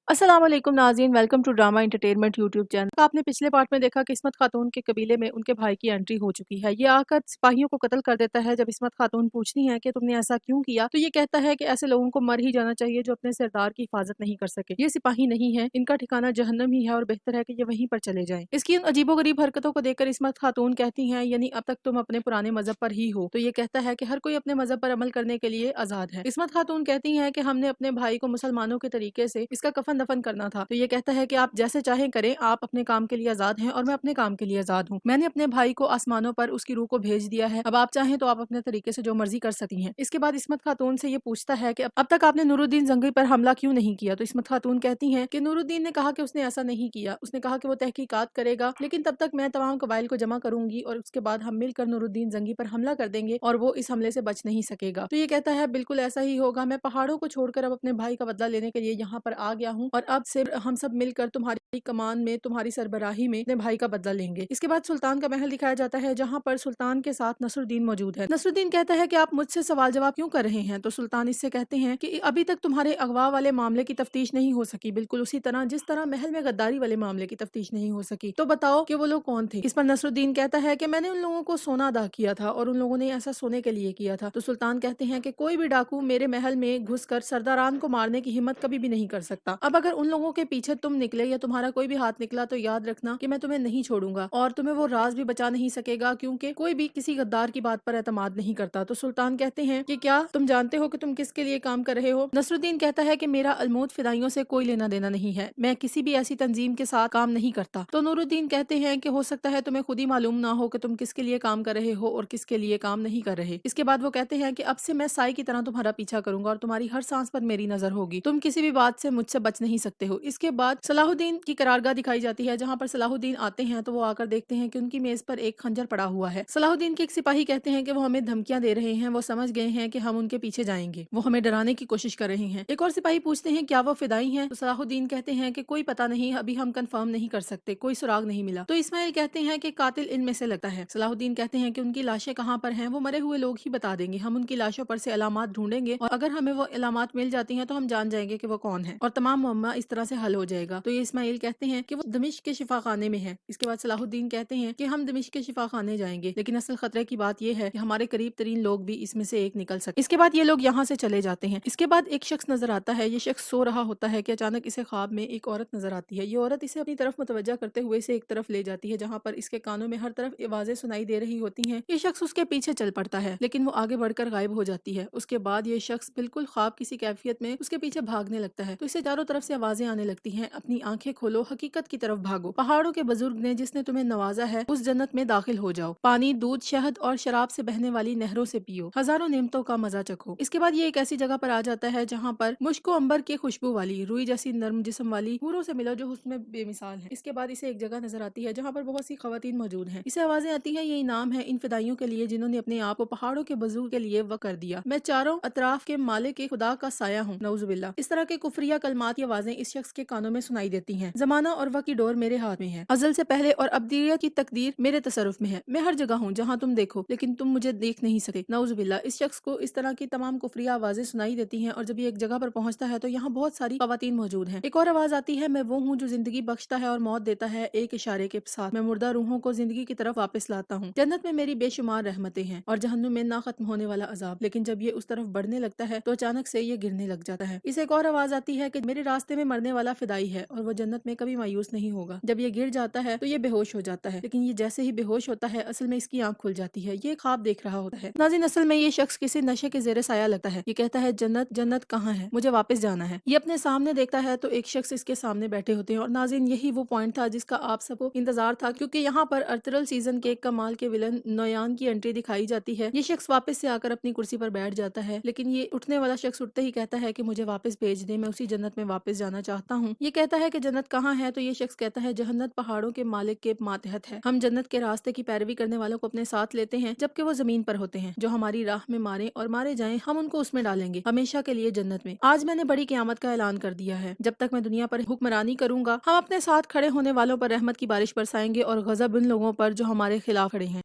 अस्सलाम वालेकुम नाज़रीन, welcome to drama entertainment YouTube channel. आपने पिछले पार्ट में देखा कि इस्मत खातून के कबीले में उनके भाई की एंट्री हो चुकी है। ये आकर सिपाहियों को कत्ल कर देता है। जब इस्मत खातून पूछती है कि तुमने ऐसा क्यों किया, तो ये कहता है कि ऐसे लोगों को मर ही जाना चाहिए जो अपने सरदार की हिफाजत नहीं कर सके। ये सिपाही नहीं है, इनका ठिकाना जहन्नम ही है और बेहतर है कि ये वहीं पर चले जाएं। इसकी इन अजीबोगरीब हरकतों को देखकर इस्मत खातून कहती हैं, यानी अब तक तुम अपने पुराने मजहब पर ही हो। तो ये कहता है कि हर कोई अपने मजहब पर अमल करने के लिए आजाद है। इस्मत खातून कहती हैं कि हमने अपने भाई को मुसलमानों के तरीके से इसका कफन दफन करना था। तो ये कहता है कि आप जैसे चाहें करें, आप अपने काम के लिए आजाद हैं और मैं अपने काम के लिए आजाद हूँ। मैंने अपने भाई को आसमानों पर उसकी रूह को भेज दिया है। अब आप चाहें तो आप अपने तरीके से जो मर्जी कर सकती हैं। इसके बाद इस्मत खातून से ये पूछता है कि अब तक आपने नूरुद्दीन जंगी पर हमला क्यों नहीं किया। तो इस्मत खातून कहती हैं कि नूरुद्दीन ने कहा कि उसने ऐसा नहीं किया। उसने कहा कि वो तहकीकात करेगा, लेकिन तब तक मैं तमाम कबाइल को जमा करूंगी और उसके बाद हम मिलकर नूरुद्दीन जंगी पर हमला कर देंगे और वो इस हमले से बच नहीं सकेगा। तो ये कहता है बिल्कुल ऐसा ही होगा। मैं पहाड़ों को छोड़कर अब अपने भाई का बदला लेने के लिए यहाँ पर आ गया हूँ और अब से हम सब मिलकर तुम्हारी कमान में, तुम्हारी सरबराही में अपने भाई का बदला लेंगे। इसके बाद सुल्तान का महल दिखाया जाता है, जहाँ पर सुल्तान के साथ नसरुद्दीन मौजूद है। नसरुद्दीन कहता है कि आप मुझसे सवाल जवाब क्यों कर रहे हैं। तो सुल्तान इससे कहते हैं कि अभी तक तुम्हारे अगवा वाले मामले की तफ्तीश नहीं हो सकी, बिल्कुल उसी तरह जिस तरह महल में गद्दारी वाले मामले की तफ्तीश नहीं हो सकी। तो बताओ कि वो लोग कौन थे। इस पर नसरुद्दीन कहता है कि मैंने उन लोगों को सोना अदा किया था और उन लोगों ने ऐसा सोने के लिए किया था। तो सुल्तान कहते हैं कि कोई भी डाकू मेरे महल में घुसकर सरदारान को मारने की हिम्मत कभी भी नहीं कर सकता। अब अगर उन लोगों के पीछे तुम निकले या तुम्हारा कोई भी हाथ निकला तो याद रखना कि मैं तुम्हें नहीं छोड़ूंगा और तुम्हें वो राज भी बचा नहीं सकेगा, क्योंकि कोई भी किसी गद्दार की बात पर एतमाद नहीं करता। तो सुल्तान कहते हैं कि क्या तुम जानते हो कि तुम किसके लिए काम कर रहे हो। नसरुद्दीन कहता है कि मेरा अलमूद फिदाइयों से कोई लेना देना नहीं है, मैं किसी भी ऐसी तंजीम के साथ काम नहीं करता। तो नूरुद्दीन कहते हैं कि हो सकता है तुम्हें खुद ही मालूम ना हो कि तुम किसके लिए काम कर रहे हो और किसके लिए काम नहीं कर रहे। इसके बाद वो कहते हैं कि अब से मैं साई की तरह तुम्हारा पीछा करूंगा और तुम्हारी हर सांस पर मेरी नजर होगी, तुम किसी भी बात से मुझसे बच नहीं सकते हो। इसके बाद सलाहुद्दीन की करारगाह दिखाई जाती है, जहाँ पर सलाहुद्दीन आते हैं तो वो आकर देखते हैं कि उनकी मेज पर एक खंजर पड़ा हुआ है। सलाहुद्दीन के एक सिपाही कहते हैं कि वो हमें धमकियां दे रहे हैं, वो समझ गए हैं कि हम उनके पीछे जाएंगे, वो हमें डराने की कोशिश कर रहे हैं। एक और सिपाही पूछते हैं क्या वो फिदाई हैं। तो सलाहुद्दीन कहते हैं कि कोई पता नहीं, अभी हम कंफर्म नहीं कर सकते, कोई सुराग नहीं मिला। तो इस्माइल कहते हैं कि कातिल इनमें से लगता है। सलाहुद्दीन कहते हैं कि उनकी लाशें कहाँ पर हैं, वो मरे हुए लोग ही बता देंगे, हम उनकी लाशों पर से अलामात ढूंढेंगे और अगर हमें वो अलामात मिल जाती हैं तो हम जान जाएंगे कि वो कौन है और तमाम मुअम्मा इस तरह से हल हो जाएगा। तो ये इस्माइल कहते हैं कि वो दमिश्क के शिफा खाने में है। इसके बाद सलाहुद्दीन कहते हैं कि हम दमिश्क के शिफा खाने जाएंगे, लेकिन असल खतरे की बात यह है कि हमारे करीब तरीन लोग भी इसमें से एक निकल सके। इसके बाद ये लोग यहाँ से चले जाते हैं। इसके बाद एक शख्स नजर आता है। ये शख्स सो रहा होता है कि अचानक इसे ख्वाब में एक औरत नजर आती है। ये औरत इसे अपनी तरफ मुतवज्जा करते हुए इसे एक तरफ ले जाती है, जहाँ पर इसके कानों में हर तरफ आवाजें सुनाई दे रही होती हैं। ये शख्स उसके पीछे चल पड़ता है, लेकिन वो आगे बढ़कर गायब हो जाती है। उसके बाद ये शख्स बिल्कुल ख्वाब किसी कैफियत में उसके पीछे भागने लगता है। तो इसे चारों तरफ से आवाजें आने लगती हैं, अपनी आंखें खोलो, हकीकत की तरफ भागो, पहाड़ों के बुजुर्ग ने जिसने तुम्हें नवाजा है उस जन्नत में दाखिल हो जाओ, पानी, दूध, शहद और शराब से बहने वाली नहरों से पियो, हजारों नेमतों का मजा चखो। इसके बाद ये एक ऐसी जगह पर आ जाता है जहाँ पर मुश्को अंबर की खुशबू वाली, रूई जैसी नर्म जिस्म वाली हूरों से मिलो जो उसमें बेमिसाल है। इसके बाद इसे एक जगह नजर आती है जहाँ पर बहुत सी खवातीन मौजूद हैं। इसे आवाजें आती हैं, ये इनाम है इन फिदाइयों के लिए जिन्होंने अपने आप को पहाड़ों के बुजुर्ग के लिए वक़्फ कर दिया। मैं चारों अतराफ के मालिक के खुदा का साया हूँ, नऊजुबिल्लाह। इस तरह के कुफरिया कलमात की आवाजें इस शख्स के कानों में सुनाई देती हैं। जमाना और वक्त की डोर मेरे हाथ में है, अजल से पहले और अब्दियत की तकदीर मेरे तसरुफ में है। मैं हर जगह हूँ जहाँ तुम देखो, लेकिन तुम मुझे देख नहीं सकते, नऊजुबिल्लाह। इस शख्स को इस तरह की तमाम कुफरिया आवाजें सुनाई देती हैं और जब ये एक जगह पर पहुंचता है तो यहाँ बहुत सारी खवातीन मौजूद हैं। एक और आवाज आती है, मैं वो हूँ जो जिंदगी बख्शता है और मौत देता है एक इशारे के साथ। मैं मुर्दा रूहों को जिंदगी की तरफ वापस लाता हूँ। जन्नत में मेरी बेशुमार रहमतें हैं और जहन्नुम में ना खत्म होने वाला अजाब। लेकिन जब ये उस तरफ बढ़ने लगता है तो अचानक से ये गिरने लग जाता है। इसे एक और आवाज आती है कि मेरे रास्ते में मरने वाला फिदाई है और वो जन्नत में कभी मायूस नहीं होगा। जब ये गिर जाता है तो ये बेहोश हो जाता है, लेकिन ये जैसे ही बेहोश होता है असल में इसकी आंख खुल जाती है। ये ख्वाब देख रहा होता है। नाज़रीन, असल में ये शख्स किसी नशे के जेरे साया लगता है। ये कहता है जन्नत जन्नत कहाँ है, मुझे वापस जाना है। ये अपने सामने देखता है तो एक शख्स इसके सामने बैठे होते हैं और नाज़रीन यही वो पॉइंट था जिसका आप सबको इंतजार था, क्योंकि यहाँ पर अर्तुगरुल सीजन के कमाल के विलन नोयान की एंट्री दिखाई जाती है। ये शख्स वापस से आकर अपनी कुर्सी पर बैठ जाता है, लेकिन ये उठने वाला शख्स उठते ही कहता है कि मुझे वापस भेज दे, मैं उसी जन्नत में वापस जाना चाहता हूँ। ये कहता है कि जन्नत कहाँ है, तो ये शख्स कहता है जन्नत पहाड़ों के मालिक के मातहत है। हम जन्नत के रास्ते की पैरवी करने वालों को अपने साथ लेते हैं जबकि वो जमीन पर होते हैं। जो हमारी राह में मारे और मारे जाएं हम उनको उसमें डालेंगे हमेशा के लिए जन्नत में। आज मैंने बड़ी क़यामत का ऐलान कर दिया है। जब तक मैं दुनिया पर हुक्मरानी करूंगा हम अपने साथ खड़े होने वालों पर रहमत की बारिश बरसाएंगे और गजब उन लोगों पर जो हमारे खिलाफ खड़े हैं।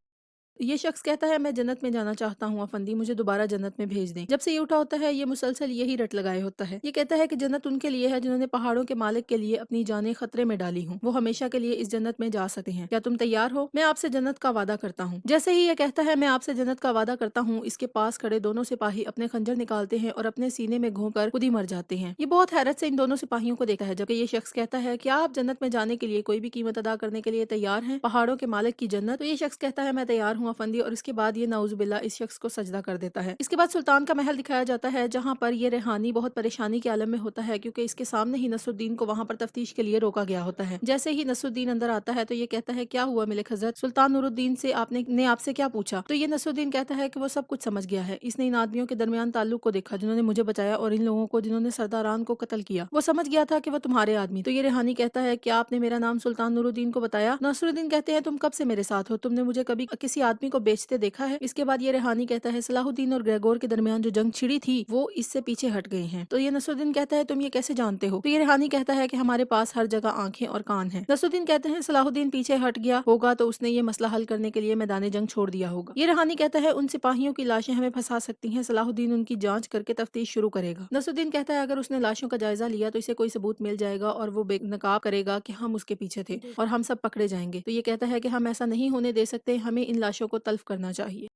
ये शख्स कहता है, मैं जन्नत में जाना चाहता हूँ अफंदी, मुझे दोबारा जन्नत में भेज दें। जब से ये उठा होता है ये मुसलसल यही रट लगाए होता है। ये कहता है कि जन्नत उनके लिए है जिन्होंने पहाड़ों के मालिक के लिए अपनी जानें खतरे में डाली हूँ। वो हमेशा के लिए इस जन्नत में जा सकते हैं। क्या तुम तैयार हो? मैं आपसे जन्नत का वादा करता हूँ। जैसे ही ये कहता है मैं आपसे जन्नत का वादा करता हूँ, इसके पास खड़े दोनों सिपाही अपने खंजर निकालते हैं और अपने सीने में घोंप कर खुद ही मर जाते हैं। ये बहुत हैरत से इन दोनों सिपाहियों को देखा है, जबकि ये शख्स कहता है क्या आप जन्नत में जाने के लिए कोई भी कीमत अदा करने के लिए तैयार हैं? पहाड़ों के मालिक की जन्नत। तो ये शख्स कहता है मैं तैयार हूँ अफंदी, और इसके बाद ये नाउजुबिल्ला इस शख्स को सजदा कर देता है। इसके बाद सुल्तान का महल दिखाया जाता है, जहाँ पर ये रेहानी बहुत परेशानी के आलम में होता है, क्योंकि इसके सामने ही नसरुद्दीन को वहाँ पर तफ्तीश के लिए रोका गया होता है। जैसे ही नसरुद्दीन अंदर आता है तो ये कहता है क्या हुआ मिलिक हजरत, सुल्तान नूरुद्दीन से आपने आपसे क्या पूछा? तो ये नसरुद्दीन कहता है कि वो सब कुछ समझ गया है। इसने इन आदमियों के दरमियान ताल्लुक को देखा जिन्होंने मुझे बचाया, और इन लोगों को जिन्होंने सरदारान को कत्ल किया। वो समझ गया था कि वो तुम्हारे आदमी। तो ये रेहानी कहता है क्या आपने मेरा नाम सुल्तान नूरुद्दीन को बताया? नसरुद्दीन कहते हैं तुम कब से मेरे साथ हो? तुमने मुझे कभी किसी आदमी को बेचते देखा है? इसके बाद ये रेहानी कहता है सलाहुद्दीन और ग्रेगोर के दरमियान जो जंग छिड़ी थी वो इससे पीछे हट गए हैं। तो ये नसरुद्दीन कहता है तुम ये कैसे जानते हो? तो ये रेहानी कहता है कि हमारे पास हर जगह आंखें और कान हैं। नसरुद्दीन कहते हैं सलाहुद्दीन पीछे हट गया होगा तो उसने ये मसला हल करने के लिए मैदान जंग छोड़ दिया होगा। ये रेहानी कहता है उन सिपाहियों की लाशें हमें फंसा सकती हैं, सलाहुद्दीन उनकी जांच करके तफ्तीश शुरू करेगा। नसरुद्दीन कहता है अगर उसने लाशों का जायजा लिया तो इसे कोई सबूत मिल जाएगा और वो बेनकाब करेगा कि हम उसके पीछे थे और हम सब पकड़े जाएंगे। तो ये कहता है कि हम ऐसा नहीं होने दे सकते, हमें इन लाशों को तल्फ करना चाहिए।